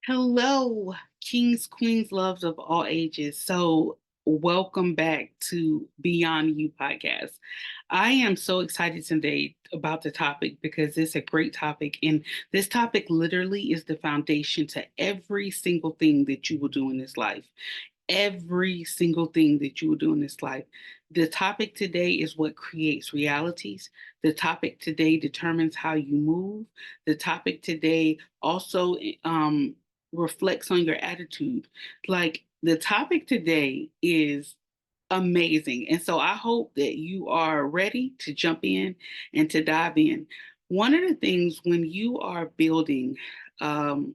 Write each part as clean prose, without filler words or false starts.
Hello, kings, queens, loves of all ages. Welcome back to Beyond You podcast. I am so excited today about the topic because it's a great topic. And this topic literally is the foundation to every single thing that you will do in this life. Every single thing that you will do in this life. The topic today is what creates realities. The topic today determines how you move. The topic today also reflects on your attitude. Like the topic today is amazing. And so I hope that you are ready to jump in and to dive in. One of the things when you are building a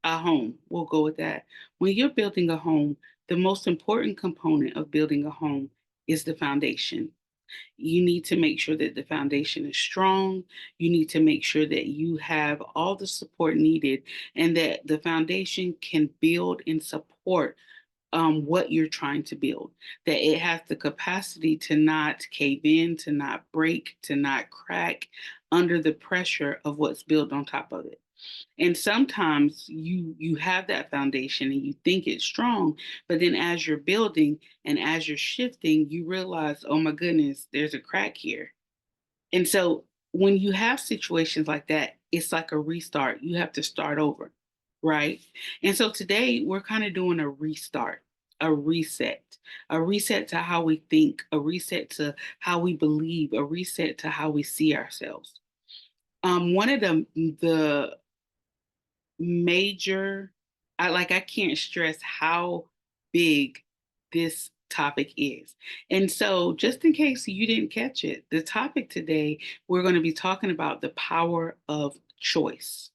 home, we'll go with that. When you're building a home, the most important component of building a home is the foundation. You need to make sure that the foundation is strong. You need to make sure that you have all the support needed and that the foundation can build and support what you're trying to build, that it has the capacity to not cave in, to not break, to not crack under the pressure of what's built on top of it. And sometimes you have that foundation and you think it's strong, but then as you're building and as you're shifting, you realize, oh my goodness, there's a crack here. And so when you have situations like that, it's like a restart. You have to start over, right? And so today we're kind of doing a restart, a reset to how we think, a reset to how we believe, a reset to how we see ourselves. One of the major I can't stress how big this topic is. And so just in case you didn't catch it, the topic today we're going to be talking about the power of choice.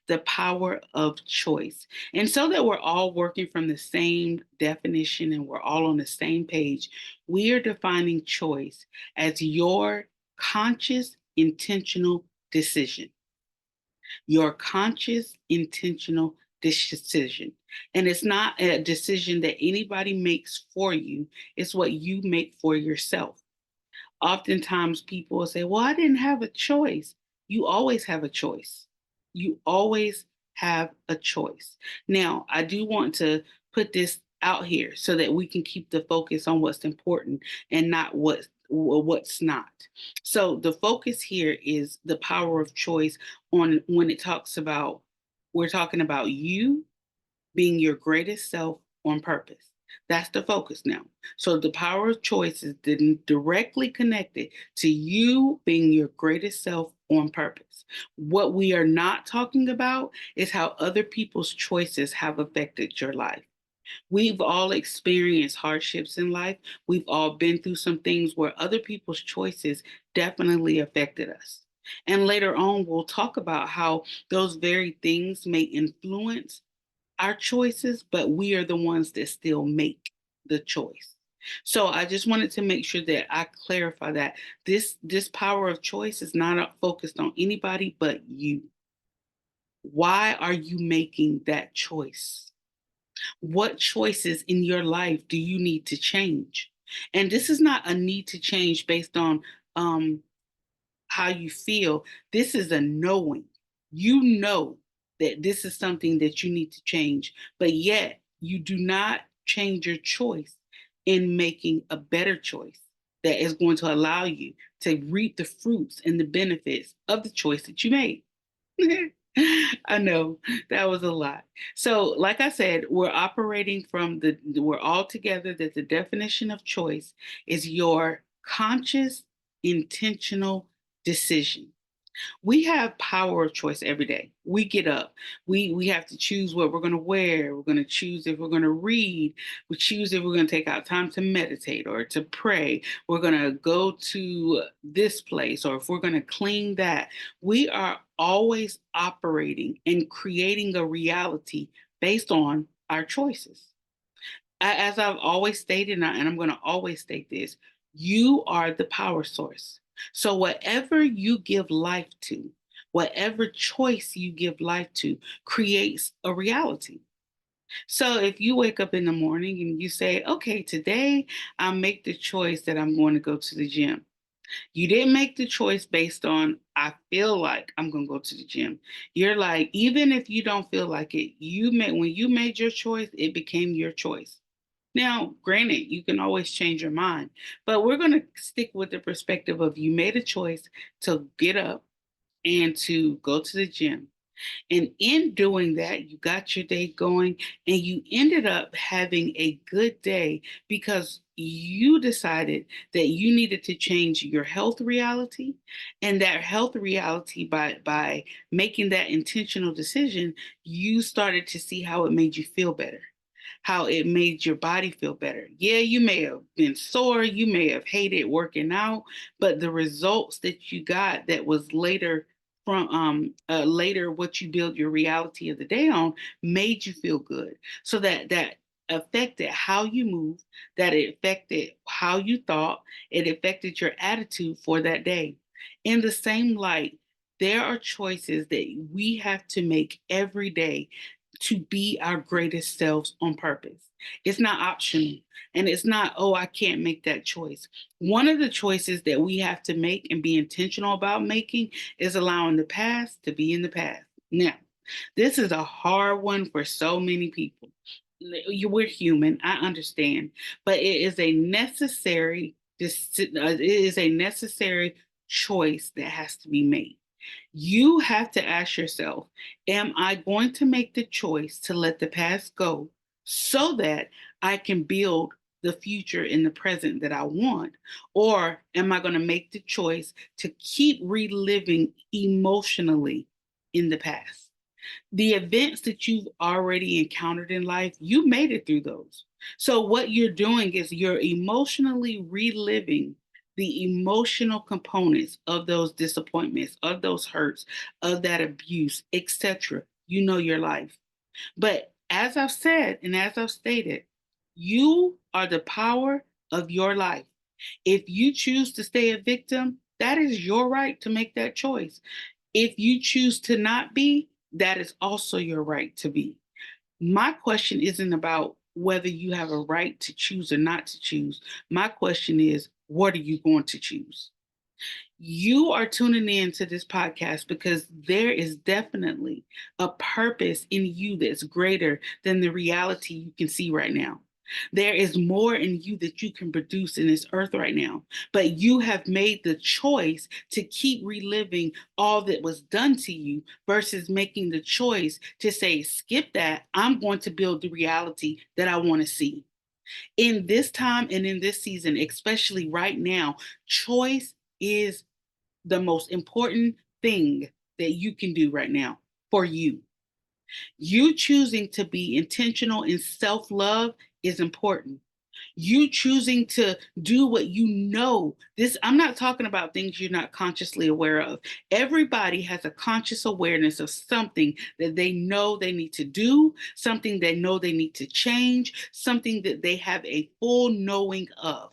The power of choice. And so that we're all working from the same definition and we're all on the same page, we are defining choice as your conscious intentional decision, your conscious, intentional decision. And it's not a decision that anybody makes for you, it's what you make for yourself. Oftentimes people will say, well, I didn't have a choice. You always have a choice. You always have a choice. Now, I do want to put this out here so that we can keep the focus on what's important and not what's not. So the focus here is the power of choice on when it talks about we're talking about you being your greatest self on purpose. That's the focus now. So the power of choice is directly connected to you being your greatest self on purpose. What we are not talking about is how other people's choices have affected your life. We've all experienced hardships in life. We've all been through some things where other people's choices definitely affected us. And later on, we'll talk about how those very things may influence our choices, but we are the ones that still make the choice. So I just wanted to make sure that I clarify that this power of choice is not focused on anybody but you. Why are you making that choice? What choices in your life do you need to change? And this is not a need to change based on um, how you feel. This is a knowing. You know that this is something that you need to change, but yet you do not change your choice in making a better choice that is going to allow you to reap the fruits and the benefits of the choice that you made. I know that was a lot. So, like I said, we're all together that the definition of choice is your conscious, intentional decision. We have power of choice every day. We get up. We have to choose what we're going to wear. We're going to choose if we're going to read. We choose if we're going to take out time to meditate or to pray. We're going to go to this place or if we're going to clean that. We are always operating and creating a reality based on our choices. As I've always stated, and I'm going to always state this, you are the power source. So, whatever you give life to, whatever choice you give life to, creates a reality. So, if you wake up in the morning and you say, okay, today I'll make the choice that I'm going to go to the gym. You didn't make the choice based on, I feel like I'm going to go to the gym. You're like, even if you don't feel like it, when you made your choice, it became your choice. Now, granted, you can always change your mind, but we're going to stick with the perspective of you made a choice to get up and to go to the gym. And in doing that, you got your day going and you ended up having a good day because you decided that you needed to change your health reality, and that health reality, by making that intentional decision, you started to see how it made you feel better, how it made your body feel better. Yeah, you may have been sore, you may have hated working out, but the results that you got that was later what you build your reality of the day on made you feel good. So that affected how you move, that it affected how you thought, it affected your attitude for that day. In the same light, there are choices that we have to make every day to be our greatest selves on purpose. It's not optional. And it's not, oh, I can't make that choice. One of the choices that we have to make and be intentional about making is allowing the past to be in the past. Now, this is a hard one for so many people. We're human, I understand, but it is a necessary choice that has to be made. You have to ask yourself, am I going to make the choice to let the past go so that I can build the future in the present that I want? Or am I going to make the choice to keep reliving emotionally in the past? The events that you've already encountered in life, you made it through those. So, what you're doing is you're emotionally reliving the emotional components of those disappointments, of those hurts, of that abuse, etc. You know your life. But as I've said and as I've stated, you are the power of your life. If you choose to stay a victim, that is your right to make that choice. If you choose to not be, that is also your right to be. My question isn't about whether you have a right to choose or not to choose. My question is, what are you going to choose? You are tuning in to this podcast because there is definitely a purpose in you that's greater than the reality you can see right now. There is more in you that you can produce in this earth right now, but you have made the choice to keep reliving all that was done to you versus making the choice to say, skip that. I'm going to build the reality that I want to see. In this time and in this season, especially right now, choice is the most important thing that you can do right now for you. You choosing to be intentional in self love is important. You choosing to do what you know. This, I'm not talking about things you're not consciously aware of. Everybody has a conscious awareness of something that they know they need to do, something they know they need to change, something that they have a full knowing of.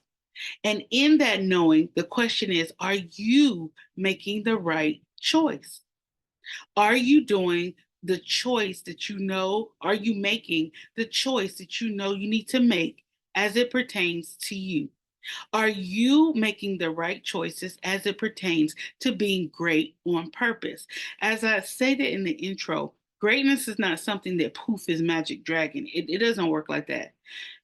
And in that knowing, the question is, are you making the right choice? Are you doing the choice that you know? Are you making the choice that you know you need to make as it pertains to you? Are you making the right choices as it pertains to being great on purpose? As I stated in the intro, greatness is not something that poof is magic dragon. It doesn't work like that.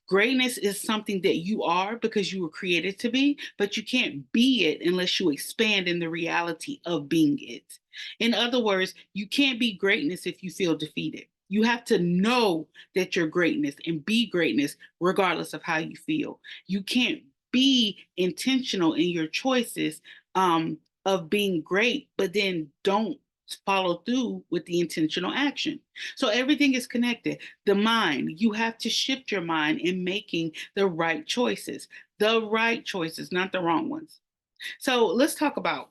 Greatness is something that you are because you were created to be, but you can't be it unless you expand in the reality of being it. In other words, you can't be greatness if you feel defeated. You have to know that you're greatness and be greatness regardless of how you feel. You can't be intentional in your choices of being great, but then don't follow through with the intentional action. So everything is connected. The mind, you have to shift your mind in making the right choices, not the wrong ones. So let's talk about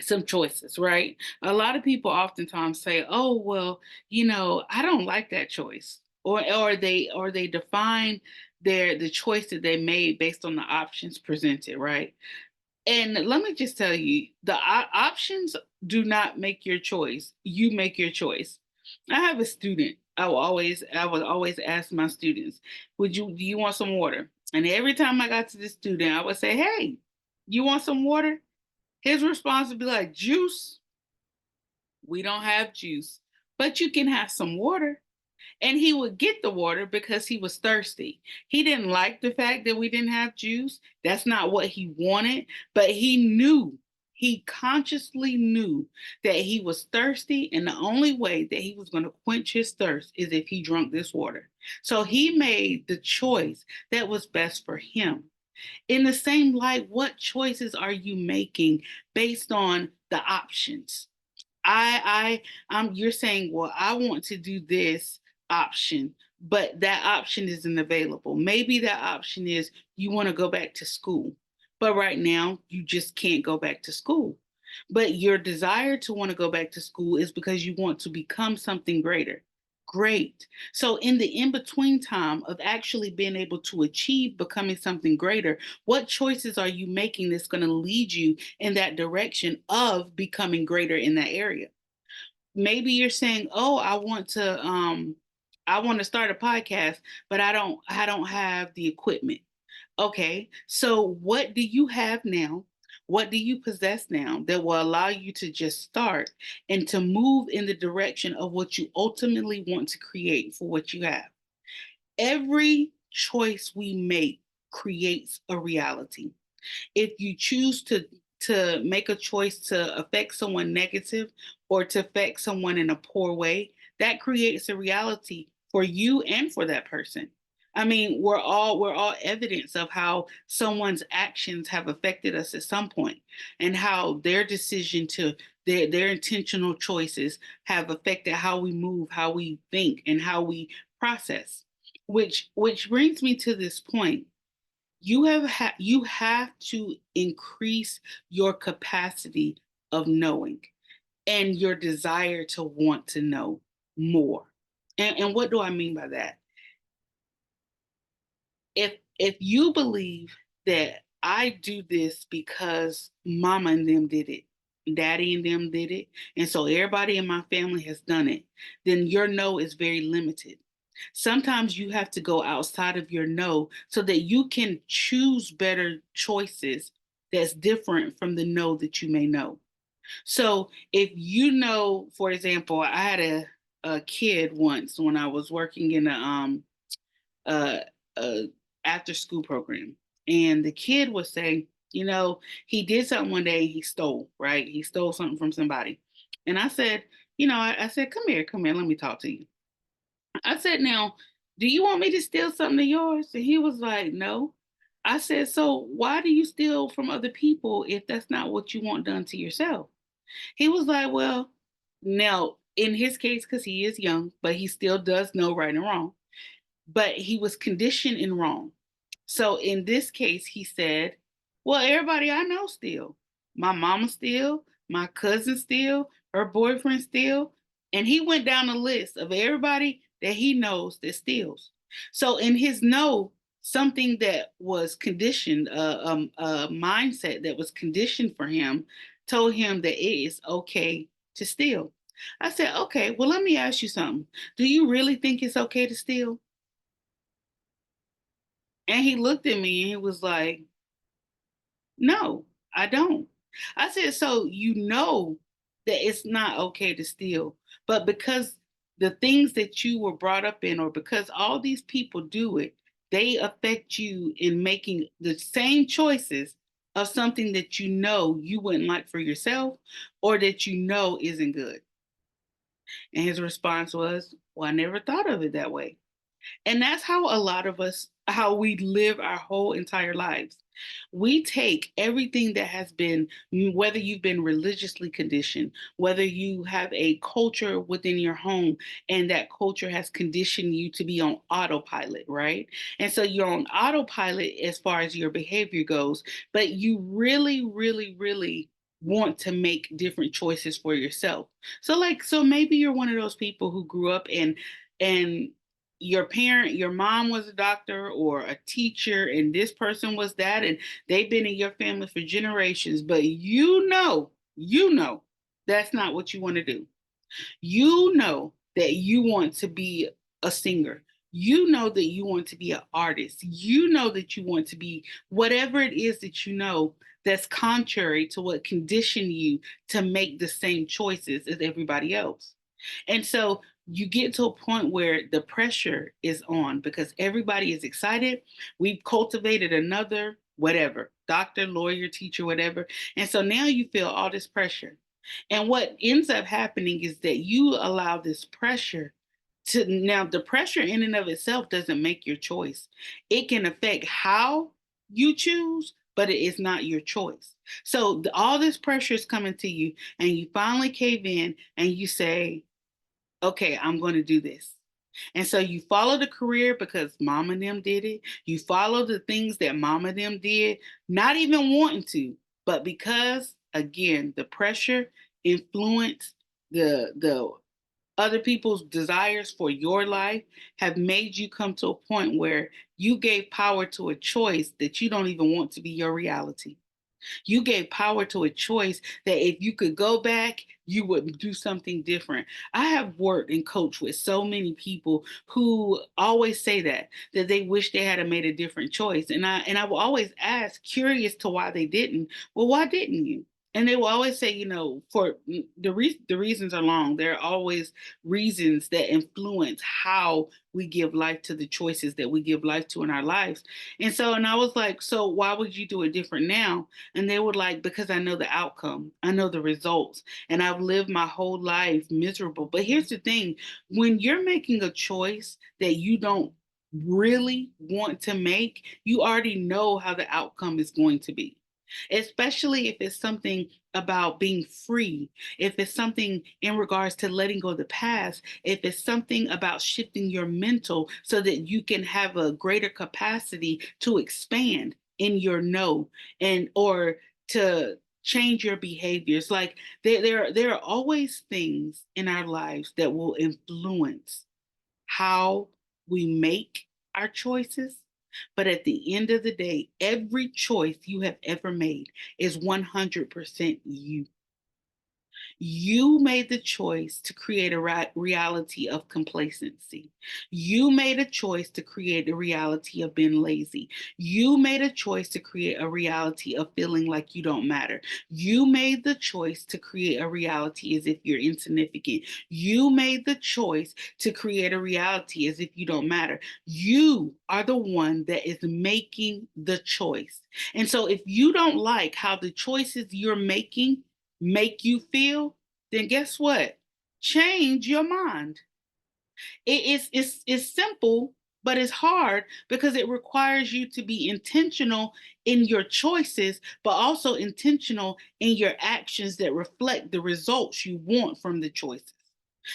some choices, right? A lot of people oftentimes say, "Oh, well, I don't like that choice," or they define the choice that they made based on the options presented, right? And let me just tell you, the options do not make your choice. You make your choice. I have a student. I would always ask my students, do you want some water?" And every time I got to the student, I would say, "Hey, You want some water? His response would be like, juice? We don't have juice, but you can have some water. And he would get the water because he was thirsty. He didn't like the fact that we didn't have juice. That's not what he wanted, but he knew, he consciously knew that he was thirsty. And the only way that he was going to quench his thirst is if he drank this water. So he made the choice that was best for him. In the same light, what choices are you making based on the options? You're saying, well, I want to do this option, but that option isn't available. Maybe that option is you want to go back to school, but right now you just can't go back to school. But your desire to want to go back to school is because you want to become something greater. Great. So, in the in between time of actually being able to achieve becoming something greater, what choices are you making that's going to lead you in that direction of becoming greater in that area? Maybe you're saying, "Oh, I want to start a podcast, but I don't have the equipment." Okay. So what do you have now? What do you possess now that will allow you to just start and to move in the direction of what you ultimately want to create for what you have? Every choice we make creates a reality. If you choose to make a choice to affect someone negative or to affect someone in a poor way, that creates a reality for you and for that person. I mean, we're all evidence of how someone's actions have affected us at some point, and how their decision to their intentional choices have affected how we move, how we think, and how we process. Which brings me to this point. You have to increase your capacity of knowing and your desire to want to know more. And what do I mean by that? If you believe that I do this because mama and them did it, daddy and them did it, and so everybody in my family has done it, then your no is very limited. Sometimes you have to go outside of your no so that you can choose better choices that's different from the no that you may know. So if you know, for example, I had a kid once when I was working in a, a after school program, and the kid was saying, he did something one day. He stole, right? He stole something from somebody, and I said, I said, come here, let me talk to you. I said, now, do you want me to steal something of yours? And he was like, no. I said, so why do you steal from other people if that's not what you want done to yourself? He was like, well, now in his case, because he is young, but he still does know right and wrong, but he was conditioned in wrong. So in this case, he said, well, everybody I know steal. My mama steal, my cousin steal, her boyfriend steal. And he went down a list of everybody that he knows that steals. So in his no, something that was conditioned, a mindset that was conditioned for him, told him that it is okay to steal. I said, okay, well, let me ask you something. Do you really think it's okay to steal? And he looked at me and he was like, no, I don't. I said, so you know that it's not okay to steal, but because the things that you were brought up in, or because all these people do it, they affect you in making the same choices of something that you know you wouldn't like for yourself or that you know isn't good. And his response was, well, I never thought of it that way. And that's how a lot of us, how we live our whole entire lives. We take everything that has been, whether you've been religiously conditioned, whether you have a culture within your home, and that culture has conditioned you to be on autopilot, right? And so you're on autopilot as far as your behavior goes, but you really, really, really want to make different choices for yourself. So maybe you're one of those people who grew up and your mom was a doctor or a teacher, and this person was that, and they've been in your family for generations, but you know that's not what you want to do. You know that you want to be a singer. You know that you want to be an artist. You know that you want to be whatever it is that you know that's contrary to what conditioned you to make the same choices as everybody else. And so you get to a point where the pressure is on because everybody is excited. We've cultivated another, whatever, doctor, lawyer, teacher, whatever. And so now you feel all this pressure. And what ends up happening is that you allow this pressure to now, the pressure in and of itself doesn't make your choice. It can affect how you choose, but it is not your choice. So all this pressure is coming to you, and you finally cave in and you say, okay, I'm going to do this. And so you follow the career because mom and them did it. You follow the things that mom and them did, not even wanting to, but because again, the pressure, influence, the other people's desires for your life have made you come to a point where you gave power to a choice that you don't even want to be your reality. You gave power to a choice that if you could go back, you would do something different. I have worked and coached with so many people who always say that they wish they had made a different choice. And I will always ask, curious to why they didn't. Well, why didn't you? And they will always say, for the reasons are long. There are always reasons that influence how we give life to the choices that we give life to in our lives. And I was like, so why would you do it different now? And they were like, because I know the outcome, I know the results, and I've lived my whole life miserable. But here's the thing, when you're making a choice that you don't really want to make, you already know how the outcome is going to be. Especially if it's something about being free, if it's something in regards to letting go of the past, if it's something about shifting your mental so that you can have a greater capacity to expand in your no and or to change your behaviors. Like there are always things in our lives that will influence how we make our choices. But at the end of the day, every choice you have ever made is 100% you. You made the choice to create a reality of complacency. You made a choice to create a reality of being lazy. You made a choice to create a reality of feeling like you don't matter. You made the choice to create a reality as if you're insignificant. You made the choice to create a reality as if you don't matter. You are the one that is making the choice. And so if you don't like how the choices you're making make you feel, then guess what? Change your mind. It's simple, but it's hard because it requires you to be intentional in your choices, but also intentional in your actions that reflect the results you want from the choices.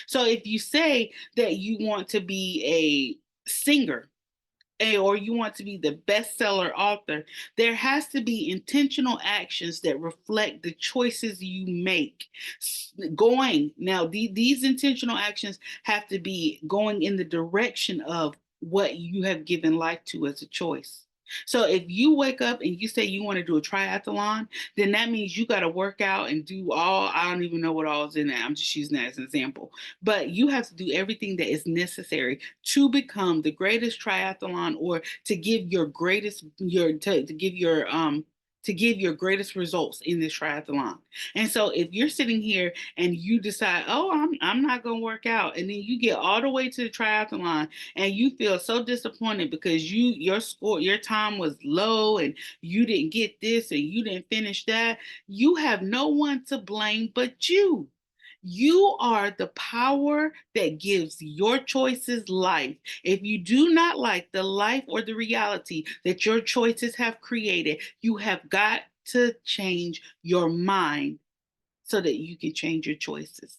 So if you say that you want to be a singer, or you want to be the bestseller author, there has to be intentional actions that reflect the choices you make. Going now, these intentional actions have to be going in the direction of what you have given life to as a choice. So if you wake up and you say you want to do a triathlon, then that means you got to work out and do all, I don't even know what all is in that. I'm just using that as an example. But you have to do everything that is necessary to become the greatest triathlon or to give your greatest to give your greatest results in this triathlon. And so if you're sitting here and you decide, oh, I'm not gonna work out, and then you get all the way to the triathlon and you feel so disappointed because your time was low and you didn't get this and you didn't finish that, you have no one to blame but you. You are the power that gives your choices life. If you do not like the life or the reality that your choices have created, you have got to change your mind so that you can change your choices.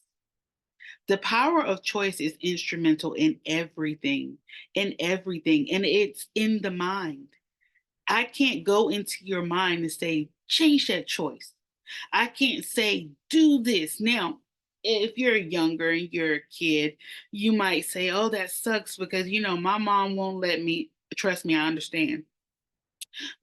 The power of choice is instrumental in everything, and it's in the mind. I can't go into your mind and say, change that choice. I can't say, do this. Now, if you're younger and you're a kid, you might say, oh, that sucks because, my mom won't let me. Trust me, I understand.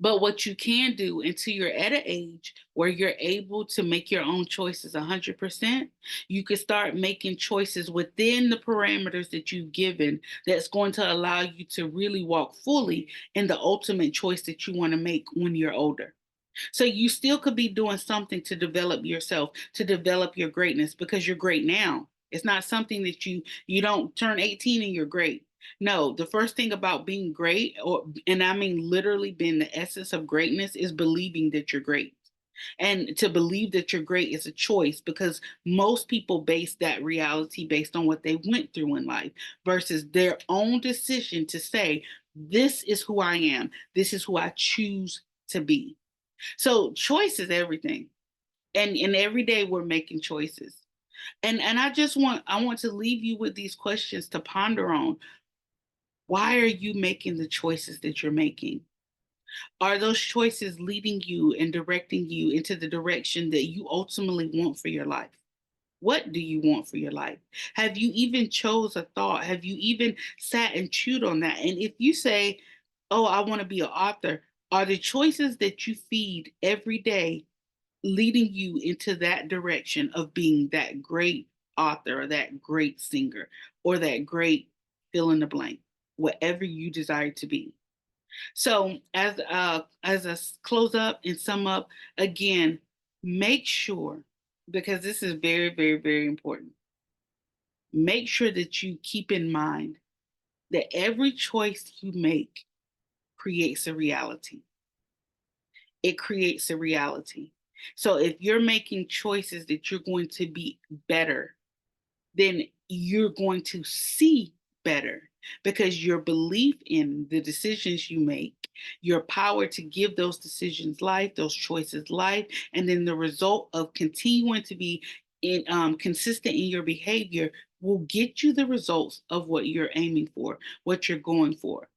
But what you can do until you're at an age where you're able to make your own choices 100%, you can start making choices within the parameters that you've given that's going to allow you to really walk fully in the ultimate choice that you want to make when you're older. So you still could be doing something to develop yourself, to develop your greatness because you're great now. It's not something that you don't turn 18 and you're great. No, the first thing about being great, or and I mean literally being the essence of greatness, is believing that you're great. And to believe that you're great is a choice because most people base that reality based on what they went through in life versus their own decision to say, this is who I am. This is who I choose to be. So choice is everything. And every day we're making choices. And I want to leave you with these questions to ponder on. Why are you making the choices that you're making? Are those choices leading you and directing you into the direction that you ultimately want for your life? What do you want for your life? Have you even chose a thought? Have you even sat and chewed on that? And if you say, "Oh, I want to be an author," are the choices that you feed every day leading you into that direction of being that great author or that great singer or that great fill in the blank, whatever you desire to be? So as I close up and sum up again, make sure, because this is very, very, very important. Make sure that you keep in mind that every choice you make creates a reality. It creates a reality. So if you're making choices that you're going to be better, then you're going to see better because your belief in the decisions you make, your power to give those decisions life, those choices life, and then the result of continuing to be consistent in your behavior will get you the results of what you're aiming for, what you're going for.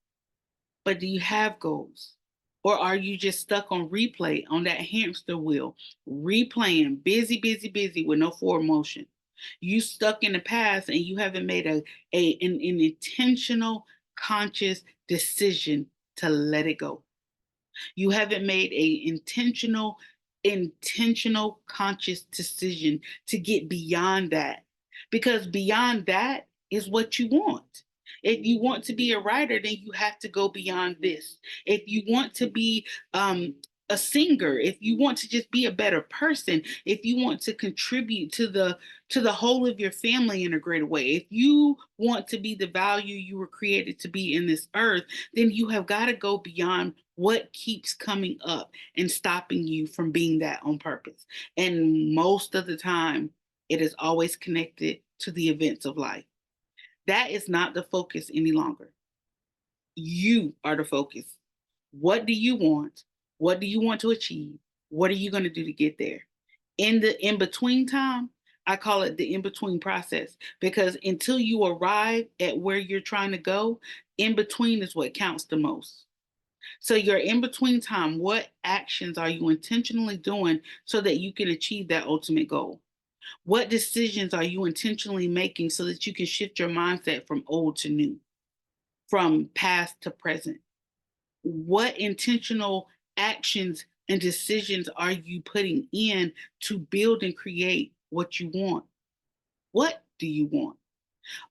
But do you have goals? Or are you just stuck on replay on that hamster wheel, replaying, busy, busy, busy with no forward motion? You stuck in the past and you haven't made an intentional, conscious decision to let it go. You haven't made a intentional, conscious decision to get beyond that. Because beyond that is what you want. If you want to be a writer, then you have to go beyond this. If you want to be a singer, if you want to just be a better person, if you want to contribute to the whole of your family in a greater way, if you want to be the value you were created to be in this earth, then you have got to go beyond what keeps coming up and stopping you from being that on purpose. And most of the time, it is always connected to the events of life. That is not the focus any longer. You are the focus. What do you want? What do you want to achieve? What are you going to do to get there? In the in between time, I call it the in between process because until you arrive at where you're trying to go, in between is what counts the most. So your in between time, what actions are you intentionally doing so that you can achieve that ultimate goal? What decisions are you intentionally making so that you can shift your mindset from old to new, from past to present? What intentional actions and decisions are you putting in to build and create what you want? What do you want?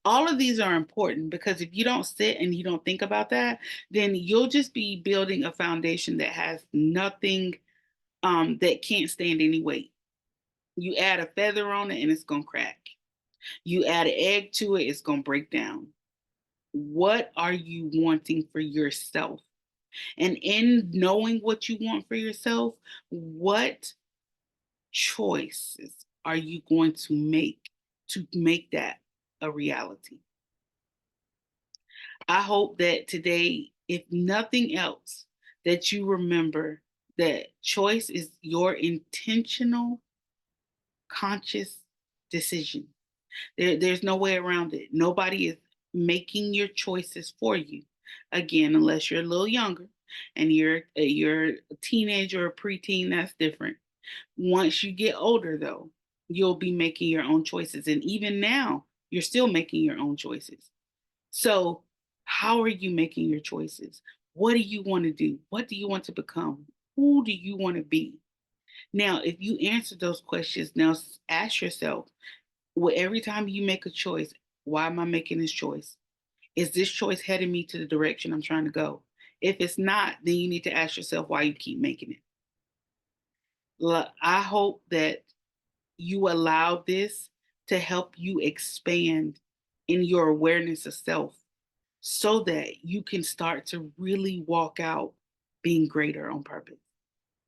All of these are important because if you don't sit and you don't think about that, then you'll just be building a foundation that has nothing, that can't stand any weight. You add a feather on it and it's going to crack. You add an egg to it, it's going to break down. What are you wanting for yourself? And in knowing what you want for yourself, what choices are you going to make that a reality? I hope that today, if nothing else, that you remember that choice is your intentional, conscious decision. There's no way around it. Nobody is making your choices for you. Again, unless you're a little younger and you're a teenager or a preteen, that's different. Once you get older, though, you'll be making your own choices, and even now, you're still making your own choices. So, how are you making your choices? What do you want to do? What do you want to become? Who do you want to be? Now, if you answer those questions, now ask yourself, well, every time you make a choice, why am I making this choice? Is this choice heading me to the direction I'm trying to go? If it's not, then you need to ask yourself why you keep making it. I hope that you allow this to help you expand in your awareness of self so that you can start to really walk out being greater on purpose.